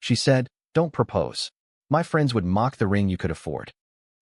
She said, "Don't propose. My friends would mock the ring you could afford."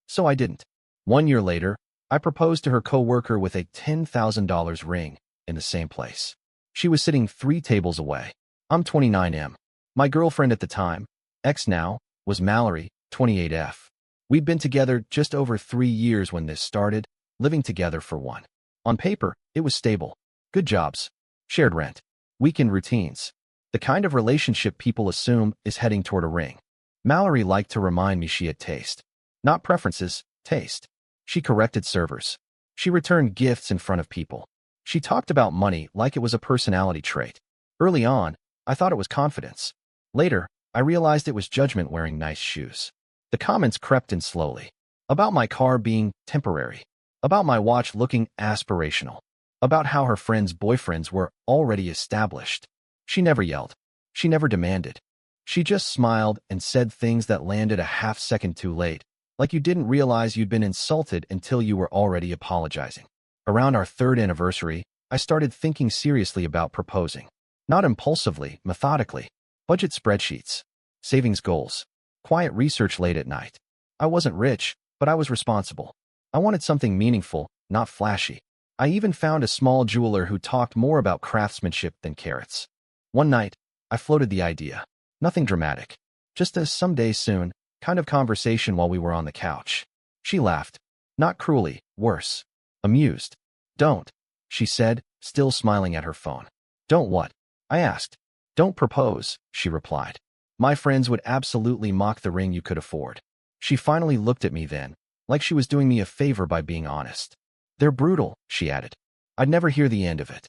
So I didn't. 1 year later, I proposed to her coworker with a $10,000 ring in the same place. She was sitting 3 tables away. I'm 29M. My girlfriend at the time, ex now, was Mallory, 28F. We'd been together just over 3 years when this started, living together for one. On paper, it was stable. Good jobs. Shared rent. Weekend routines. The kind of relationship people assume is heading toward a ring. Mallory liked to remind me she had taste. Not preferences, taste. She corrected servers. She returned gifts in front of people. She talked about money like it was a personality trait. Early on, I thought it was confidence. Later, I realized it was judgment wearing nice shoes. The comments crept in slowly. About my car being temporary. About my watch looking aspirational. About how her friends' boyfriends were already established. She never yelled. She never demanded. She just smiled and said things that landed a half-second too late, like you didn't realize you'd been insulted until you were already apologizing. Around our 3rd anniversary, I started thinking seriously about proposing. Not impulsively, methodically. Budget spreadsheets. Savings goals. Quiet research late at night. I wasn't rich, but I was responsible. I wanted something meaningful, not flashy. I even found a small jeweler who talked more about craftsmanship than carats. One night, I floated the idea. Nothing dramatic. Just a someday soon kind of conversation while we were on the couch. She laughed. Not cruelly, worse. Amused. "Don't," she said, still smiling at her phone. "Don't what?" I asked. "Don't propose," she replied. "My friends would absolutely mock the ring you could afford." She finally looked at me then, like she was doing me a favor by being honest. "They're brutal," she added. I'd never hear the end of it.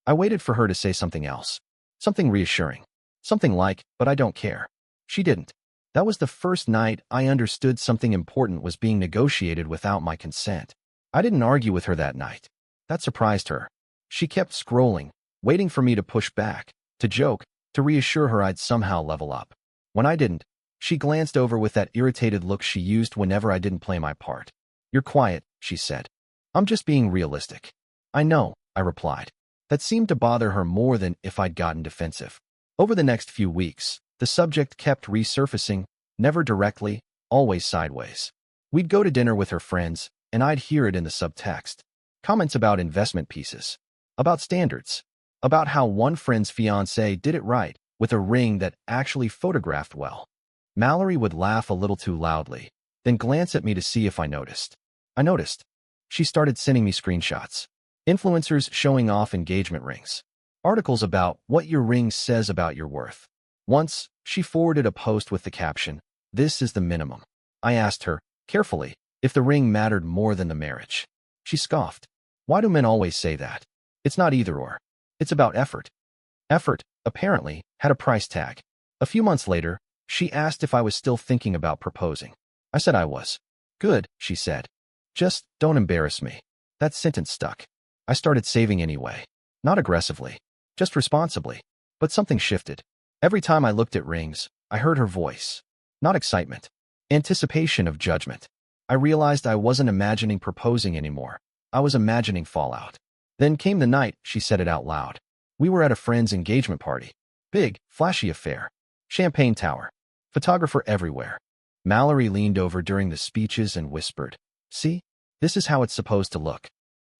I waited for her to say something else. Something reassuring. Something like, "But I don't care." She didn't. That was the first night I understood something important was being negotiated without my consent. I didn't argue with her that night. That surprised her. She kept scrolling, waiting for me to push back, to joke, to reassure her I'd somehow level up. When I didn't, she glanced over with that irritated look she used whenever I didn't play my part. "You're quiet," she said. "I'm just being realistic." "I know," I replied. That seemed to bother her more than if I'd gotten defensive. Over the next few weeks, the subject kept resurfacing, never directly, always sideways. We'd go to dinner with her friends, and I'd hear it in the subtext. Comments about investment pieces. About standards. About how one friend's fiancé did it right, with a ring that actually photographed well. Mallory would laugh a little too loudly, then glance at me to see if I noticed. I noticed. She started sending me screenshots. Influencers showing off engagement rings. Articles about what your ring says about your worth. Once, she forwarded a post with the caption, "This is the minimum." I asked her, carefully, if the ring mattered more than the marriage. She scoffed. "Why do men always say that? It's not either or. It's about effort." Effort, apparently, had a price tag. A few months later, she asked if I was still thinking about proposing. I said I was. "Good," she said. "Just don't embarrass me." That sentence stuck. I started saving anyway. Not aggressively. Just responsibly. But something shifted. Every time I looked at rings, I heard her voice. Not excitement. Anticipation of judgment. I realized I wasn't imagining proposing anymore. I was imagining fallout. Then came the night she said it out loud. We were at a friend's engagement party. Big, flashy affair. Champagne tower. Photographer everywhere. Mallory leaned over during the speeches and whispered, "See? This is how it's supposed to look."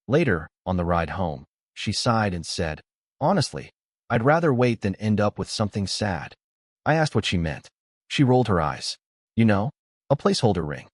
Later, on the ride home, she sighed and said, "Honestly, I'd rather wait than end up with something sad." I asked what she meant. She rolled her eyes. "You know, a placeholder ring."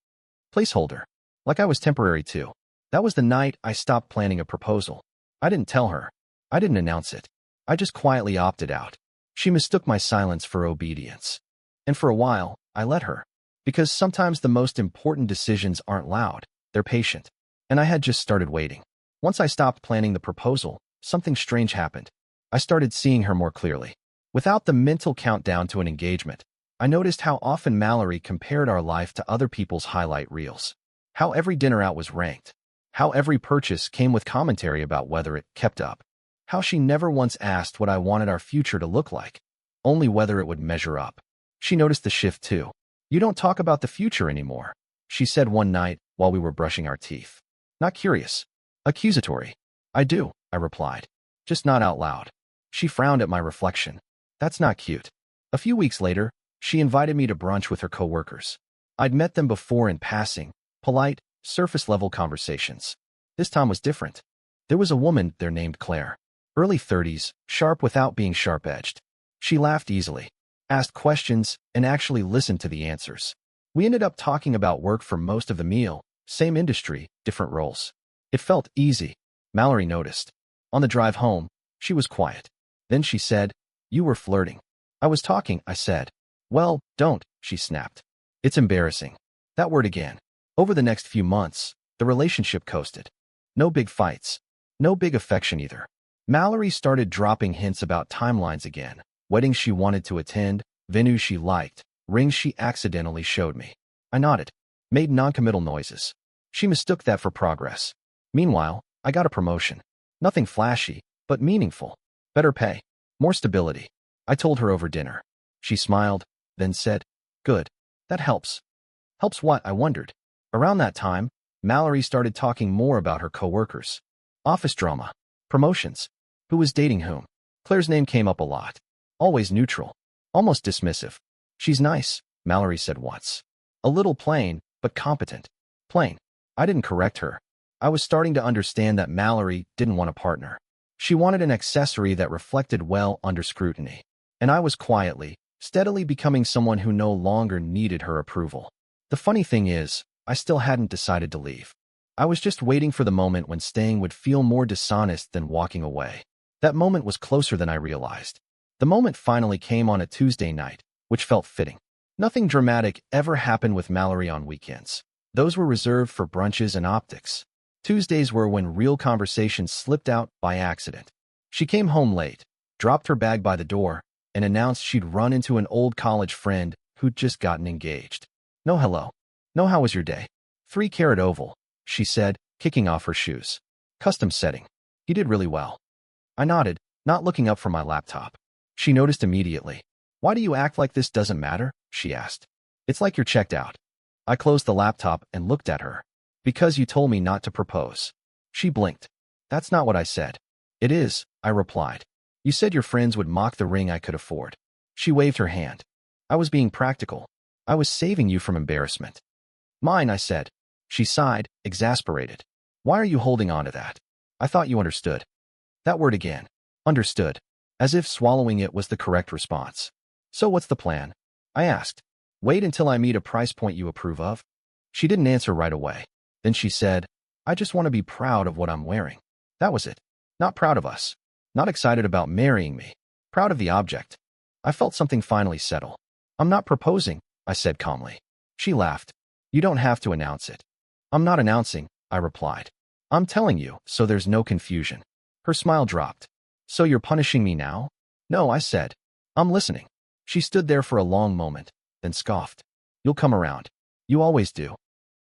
Placeholder. Like I was temporary too. That was the night I stopped planning a proposal. I didn't tell her. I didn't announce it. I just quietly opted out. She mistook my silence for obedience. And for a while, I let her. Because sometimes the most important decisions aren't loud, they're patient. And I had just started waiting. Once I stopped planning the proposal, something strange happened. I started seeing her more clearly. Without the mental countdown to an engagement, I noticed how often Mallory compared our life to other people's highlight reels. How every dinner out was ranked. How every purchase came with commentary about whether it kept up. How she never once asked what I wanted our future to look like, only whether it would measure up. She noticed the shift too. "You don't talk about the future anymore," she said one night while we were brushing our teeth. Not curious. Accusatory. "I do," I replied. "Just not out loud." She frowned at my reflection. "That's not cute." A few weeks later, She invited me to brunch with her coworkers. I'd met them before in passing, polite, surface-level conversations. This time was different. There was a woman there named Claire. Early 30s, sharp without being sharp-edged. She laughed easily, asked questions, and actually listened to the answers. We ended up talking about work for most of the meal, same industry, different roles. It felt easy. Mallory noticed. On the drive home, she was quiet. Then she said, "You were flirting." "I was talking," I said. "Well, don't," she snapped. "It's embarrassing." That word again. Over the next few months, the relationship coasted. No big fights. No big affection either. Mallory started dropping hints about timelines again, weddings she wanted to attend, venues she liked, rings she accidentally showed me. I nodded, made noncommittal noises. She mistook that for progress. Meanwhile, I got a promotion. Nothing flashy, but meaningful. Better pay. More stability. I told her over dinner. She smiled, then said, "Good. That helps." Helps what? I wondered. Around that time, Mallory started talking more about her coworkers. Office drama. Promotions. Who was dating whom? Claire's name came up a lot. Always neutral. Almost dismissive. "She's nice," Mallory said once. A little plain, but competent. Plain. I didn't correct her. I was starting to understand that Mallory didn't want a partner. She wanted an accessory that reflected well under scrutiny. And I was quietly, steadily becoming someone who no longer needed her approval. The funny thing is, I still hadn't decided to leave. I was just waiting for the moment when staying would feel more dishonest than walking away. That moment was closer than I realized. The moment finally came on a Tuesday night, which felt fitting. Nothing dramatic ever happened with Mallory on weekends. Those were reserved for brunches and optics. Tuesdays were when real conversations slipped out by accident. She came home late, dropped her bag by the door, and announced she'd run into an old college friend who'd just gotten engaged. "No hello. No how was your day?" 3-carat oval, she said, kicking off her shoes. "Custom setting. You did really well." I nodded, not looking up from my laptop. She noticed immediately. "Why do you act like this doesn't matter?" she asked. "It's like you're checked out." I closed the laptop and looked at her. "Because you told me not to propose." She blinked. "That's not what I said." "It is," I replied. "You said your friends would mock the ring I could afford." She waved her hand. "I was being practical. I was saving you from embarrassment." "Mine," I said. She sighed, exasperated. "Why are you holding on to that? I thought you understood." That word again. Understood. As if swallowing it was the correct response. "So what's the plan?" I asked. "Wait until I meet a price point you approve of?" She didn't answer right away. Then she said, "I just want to be proud of what I'm wearing." That was it. Not proud of us. Not excited about marrying me. Proud of the object. I felt something finally settle. "I'm not proposing," I said calmly. She laughed. "You don't have to announce it." "I'm not announcing," I replied. "I'm telling you, so there's no confusion." Her smile dropped. "So you're punishing me now?" "No," I said. "I'm listening." She stood there for a long moment, then scoffed. "You'll come around. You always do."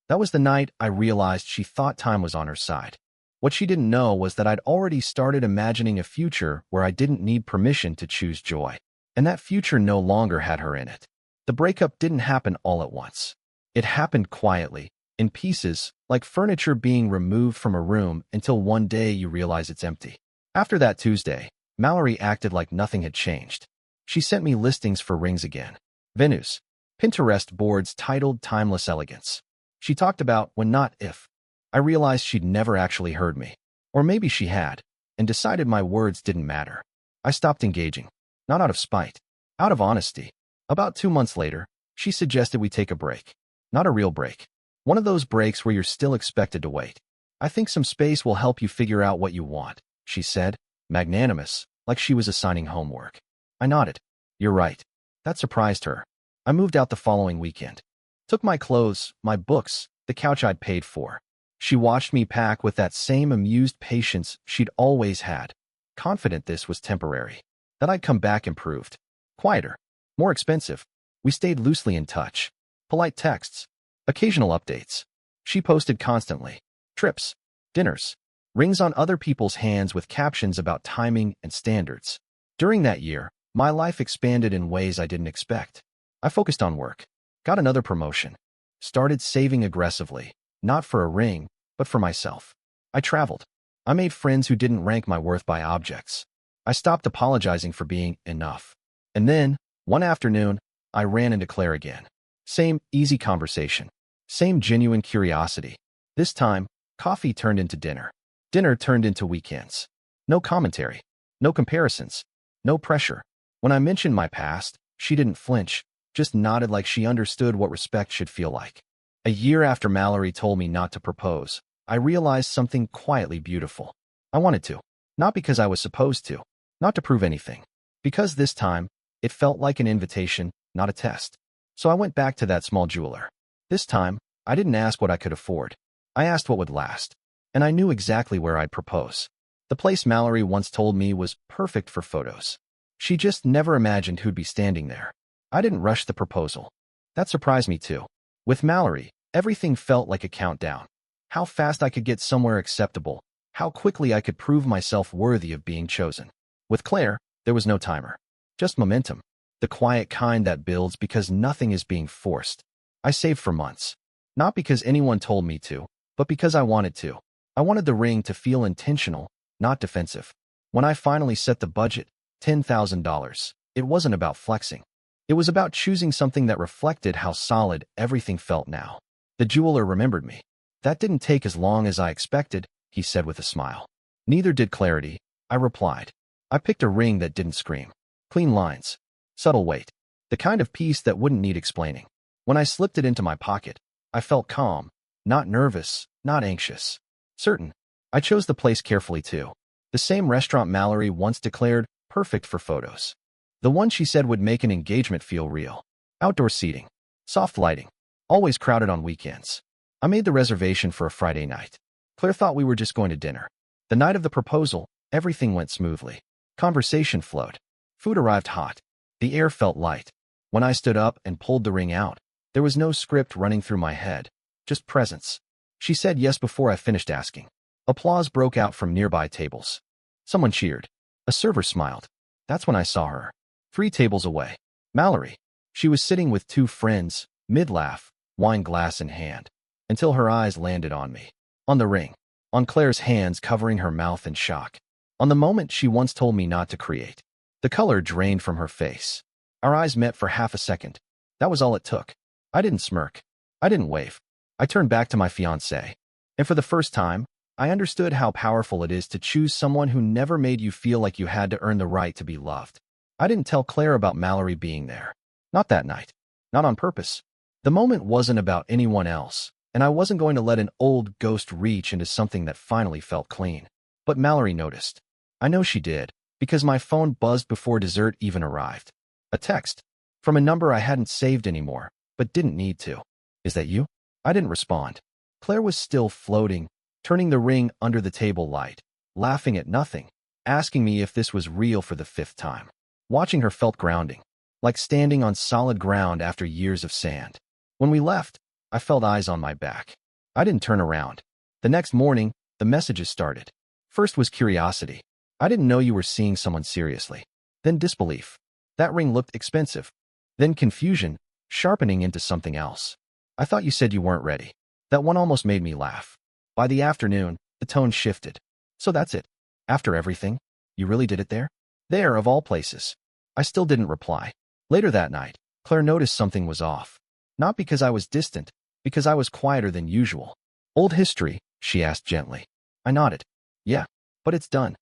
That was the night I realized she thought time was on her side. What she didn't know was that I'd already started imagining a future where I didn't need permission to choose joy. And that future no longer had her in it. The breakup didn't happen all at once. It happened quietly, in pieces, like furniture being removed from a room until one day you realize it's empty. After that Tuesday, Mallory acted like nothing had changed. She sent me listings for rings again. Venues. Pinterest boards titled Timeless Elegance. She talked about when not if. I realized she'd never actually heard me. Or maybe she had, and decided my words didn't matter. I stopped engaging. Not out of spite. Out of honesty. About 2 months later, she suggested we take a break. Not a real break. One of those breaks where you're still expected to wait. "I think some space will help you figure out what you want," she said, magnanimous, like she was assigning homework. I nodded. "You're right." That surprised her. I moved out the following weekend. Took my clothes, my books, the couch I'd paid for. She watched me pack with that same amused patience she'd always had, confident this was temporary, that I'd come back improved. Quieter. More expensive. We stayed loosely in touch. Polite texts. Occasional updates. She posted constantly. Trips. Dinners. Rings on other people's hands with captions about timing and standards. During that year, my life expanded in ways I didn't expect. I focused on work. Got another promotion. Started saving aggressively, not for a ring, but for myself. I traveled. I made friends who didn't rank my worth by objects. I stopped apologizing for being enough. And then, one afternoon, I ran into Claire again. Same easy conversation. Same genuine curiosity. This time, coffee turned into dinner. Dinner turned into weekends. No commentary. No comparisons. No pressure. When I mentioned my past, she didn't flinch, just nodded like she understood what respect should feel like. A year after Mallory told me not to propose, I realized something quietly beautiful. I wanted to. Not because I was supposed to. Not to prove anything. Because this time, it felt like an invitation, not a test. So I went back to that small jeweler. This time, I didn't ask what I could afford. I asked what would last. And I knew exactly where I'd propose. The place Mallory once told me was perfect for photos. She just never imagined who'd be standing there. I didn't rush the proposal. That surprised me too. With Mallory, everything felt like a countdown. How fast I could get somewhere acceptable. How quickly I could prove myself worthy of being chosen. With Claire, there was no timer. Just momentum. The quiet kind that builds because nothing is being forced. I saved for months. Not because anyone told me to, but because I wanted to. I wanted the ring to feel intentional, not defensive. When I finally set the budget, $10,000, it wasn't about flexing. It was about choosing something that reflected how solid everything felt now. The jeweler remembered me. That didn't take as long as I expected, he said with a smile. Neither did clarity, I replied. I picked a ring that didn't scream. Clean lines. Subtle weight. The kind of piece that wouldn't need explaining. When I slipped it into my pocket, I felt calm, not nervous, not anxious. Certain. I chose the place carefully too. The same restaurant Mallory once declared perfect for photos. The one she said would make an engagement feel real. Outdoor seating. Soft lighting. Always crowded on weekends. I made the reservation for a Friday night. Claire thought we were just going to dinner. The night of the proposal, everything went smoothly. Conversation flowed. Food arrived hot. The air felt light. When I stood up and pulled the ring out, there was no script running through my head. Just presence. She said yes before I finished asking. Applause broke out from nearby tables. Someone cheered. A server smiled. That's when I saw her. 3 tables away. Mallory. She was sitting with 2 friends, mid-laugh, wine glass in hand, until her eyes landed on me. On the ring. On Claire's hands covering her mouth in shock. On the moment she once told me not to create. The color drained from her face. Our eyes met for half a second. That was all it took. I didn't smirk. I didn't wave. I turned back to my fiancé. And for the first time, I understood how powerful it is to choose someone who never made you feel like you had to earn the right to be loved. I didn't tell Claire about Mallory being there. Not that night. Not on purpose. The moment wasn't about anyone else, and I wasn't going to let an old ghost reach into something that finally felt clean. But Mallory noticed. I know she did, because my phone buzzed before dessert even arrived. A text. From a number I hadn't saved anymore, but didn't need to. Is that you? I didn't respond. Claire was still floating, turning the ring under the table light, laughing at nothing, asking me if this was real for the 5th time. Watching her felt grounding, like standing on solid ground after years of sand. When we left, I felt eyes on my back. I didn't turn around. The next morning, the messages started. First was curiosity. I didn't know you were seeing someone seriously. Then disbelief. That ring looked expensive. Then confusion, sharpening into something else. I thought you said you weren't ready. That one almost made me laugh. By the afternoon, the tone shifted. So that's it. After everything, you really did it there? There, of all places. I still didn't reply. Later that night, Claire noticed something was off. Not because I was distant, because I was quieter than usual. Old history, she asked gently. I nodded. Yeah, but it's done.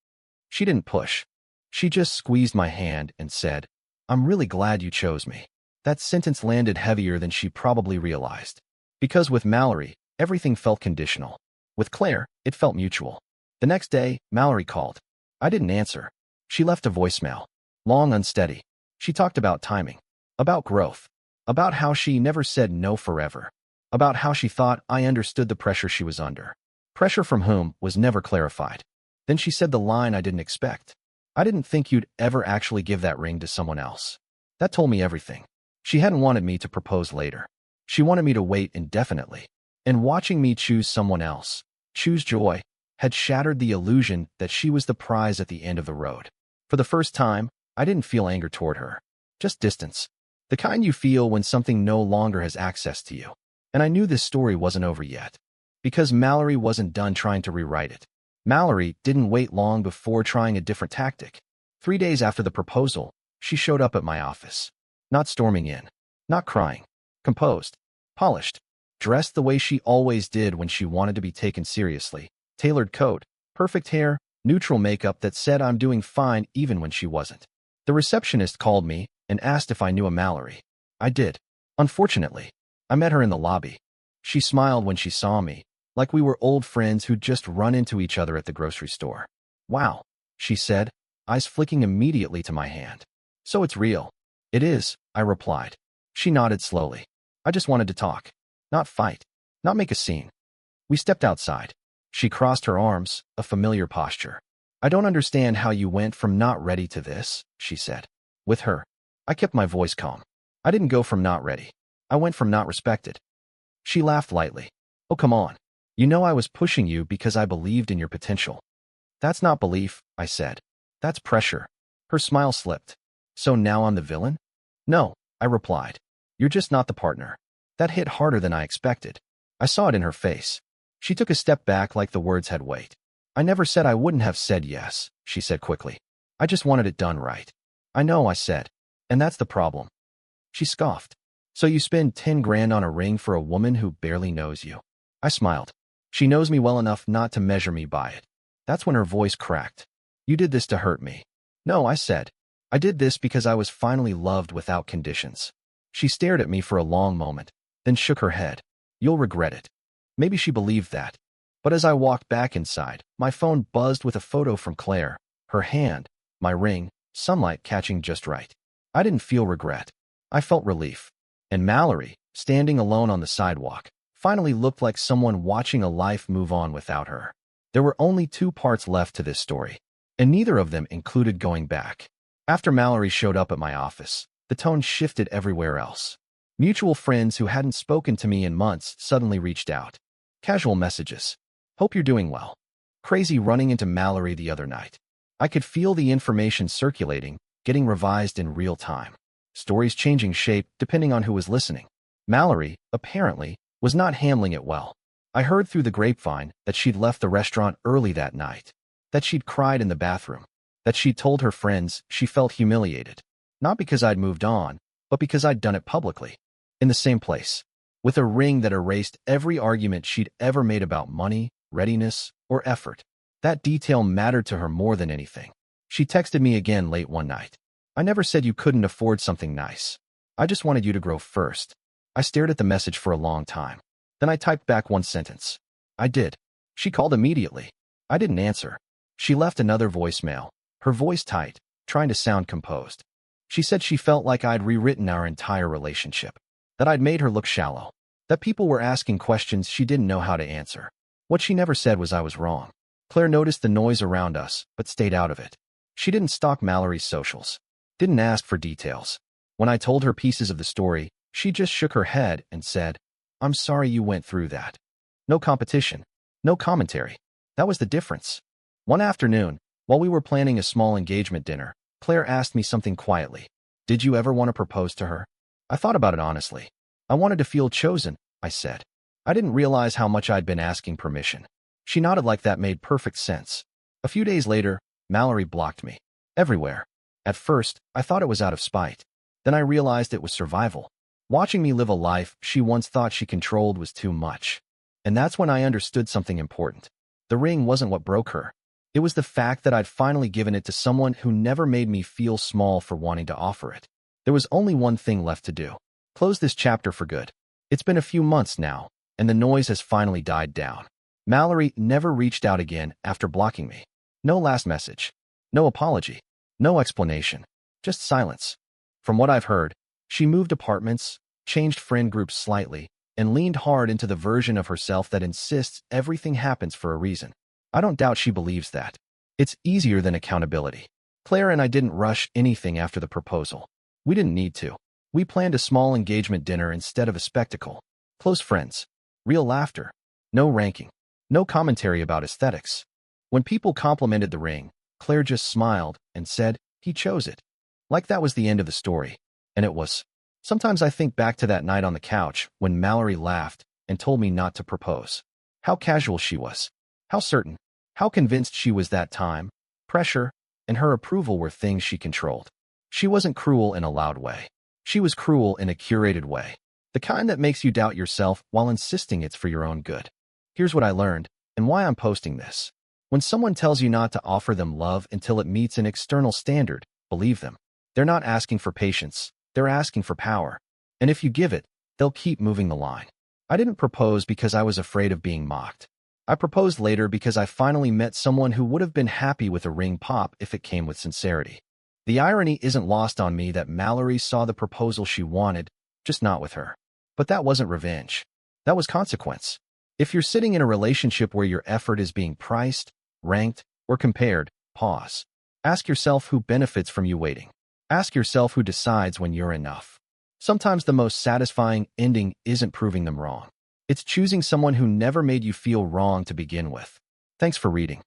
She didn't push. She just squeezed my hand and said, I'm really glad you chose me. That sentence landed heavier than she probably realized. Because with Mallory, everything felt conditional. With Claire, it felt mutual. The next day, Mallory called. I didn't answer. She left a voicemail. Long, unsteady. She talked about timing. About growth. About how she never said no forever. About how she thought I understood the pressure she was under. Pressure from whom was never clarified. Then she said the line I didn't expect. I didn't think you'd ever actually give that ring to someone else. That told me everything. She hadn't wanted me to propose later. She wanted me to wait indefinitely. And watching me choose someone else, choose joy, had shattered the illusion that she was the prize at the end of the road. For the first time, I didn't feel anger toward her. Just distance. The kind you feel when something no longer has access to you. And I knew this story wasn't over yet. Because Mallory wasn't done trying to rewrite it. Mallory didn't wait long before trying a different tactic. 3 days after the proposal, she showed up at my office. Not storming in. Not crying. Composed. Polished. Dressed the way she always did when she wanted to be taken seriously. Tailored coat. Perfect hair. Neutral makeup that said I'm doing fine even when she wasn't. The receptionist called me and asked if I knew a Mallory. I did. Unfortunately, I met her in the lobby. She smiled when she saw me, like we were old friends who'd just run into each other at the grocery store. Wow, she said, eyes flicking immediately to my hand. So it's real. It is, I replied. She nodded slowly. I just wanted to talk. Not fight. Not make a scene. We stepped outside. She crossed her arms, a familiar posture. I don't understand how you went from not ready to this, she said. With her, I kept my voice calm. I didn't go from not ready. I went from not respected. She laughed lightly. Oh, come on. You know I was pushing you because I believed in your potential. That's not belief, I said. That's pressure. Her smile slipped. So now I'm the villain? No, I replied. You're just not the partner. That hit harder than I expected. I saw it in her face. She took a step back like the words had weight. I never said I wouldn't have said yes, she said quickly. I just wanted it done right. I know, I said. And that's the problem. She scoffed. So you spend 10 grand on a ring for a woman who barely knows you? I smiled. She knows me well enough not to measure me by it. That's when her voice cracked. You did this to hurt me. No, I said. I did this because I was finally loved without conditions. She stared at me for a long moment, then shook her head. You'll regret it. Maybe she believed that. But as I walked back inside, my phone buzzed with a photo from Claire, her hand, my ring, sunlight catching just right. I didn't feel regret. I felt relief. And Mallory, standing alone on the sidewalk, finally looked like someone watching a life move on without her. There were only 2 parts left to this story, and neither of them included going back. After Mallory showed up at my office, the tone shifted everywhere else. Mutual friends who hadn't spoken to me in months suddenly reached out. Casual messages. Hope you're doing well. Crazy running into Mallory the other night. I could feel the information circulating, getting revised in real time. Stories changing shape depending on who was listening. Mallory, apparently, was not handling it well. I heard through the grapevine that she'd left the restaurant early that night, that she'd cried in the bathroom, that she'd told her friends she felt humiliated, not because I'd moved on, but because I'd done it publicly, in the same place, with a ring that erased every argument she'd ever made about money, readiness, or effort. That detail mattered to her more than anything. She texted me again late one night. I never said you couldn't afford something nice. I just wanted you to grow first. I stared at the message for a long time. Then I typed back one sentence. I did. She called immediately. I didn't answer. She left another voicemail, her voice tight, trying to sound composed. She said she felt like I'd rewritten our entire relationship, that I'd made her look shallow, that people were asking questions she didn't know how to answer. What she never said was I was wrong. Claire noticed the noise around us, but stayed out of it. She didn't stalk Mallory's socials, didn't ask for details. When I told her pieces of the story, she just shook her head and said, I'm sorry you went through that. No competition, no commentary. That was the difference. One afternoon, while we were planning a small engagement dinner, Claire asked me something quietly. Did you ever want to propose to her? I thought about it honestly. I wanted to feel chosen, I said. I didn't realize how much I'd been asking permission. She nodded like that made perfect sense. A few days later, Mallory blocked me. Everywhere. At first, I thought it was out of spite. Then I realized it was survival. Watching me live a life she once thought she controlled was too much. And that's when I understood something important. The ring wasn't what broke her. It was the fact that I'd finally given it to someone who never made me feel small for wanting to offer it. There was only one thing left to do. Close this chapter for good. It's been a few months now, and the noise has finally died down. Mallory never reached out again after blocking me. No last message. No apology. No explanation. Just silence. From what I've heard, she moved apartments, changed friend groups slightly, and leaned hard into the version of herself that insists everything happens for a reason. I don't doubt she believes that. It's easier than accountability. Claire and I didn't rush anything after the proposal. We didn't need to. We planned a small engagement dinner instead of a spectacle. Close friends. Real laughter. No ranking. No commentary about aesthetics. When people complimented the ring, Claire just smiled and said, he chose it. Like that was the end of the story. And it was. Sometimes I think back to that night on the couch when Mallory laughed and told me not to propose. How casual she was. How certain. How convinced she was that time, pressure, and her approval were things she controlled. She wasn't cruel in a loud way. She was cruel in a curated way, the kind that makes you doubt yourself while insisting it's for your own good. Here's what I learned, and why I'm posting this. When someone tells you not to offer them love until it meets an external standard, believe them. They're not asking for patience, they're asking for power. And if you give it, they'll keep moving the line. I didn't propose because I was afraid of being mocked. I proposed later because I finally met someone who would have been happy with a ring pop if it came with sincerity. The irony isn't lost on me that Mallory saw the proposal she wanted, just not with her. But that wasn't revenge. That was consequence. If you're sitting in a relationship where your effort is being priced, ranked, or compared, pause. Ask yourself who benefits from you waiting. Ask yourself who decides when you're enough. Sometimes the most satisfying ending isn't proving them wrong. It's choosing someone who never made you feel wrong to begin with. Thanks for reading.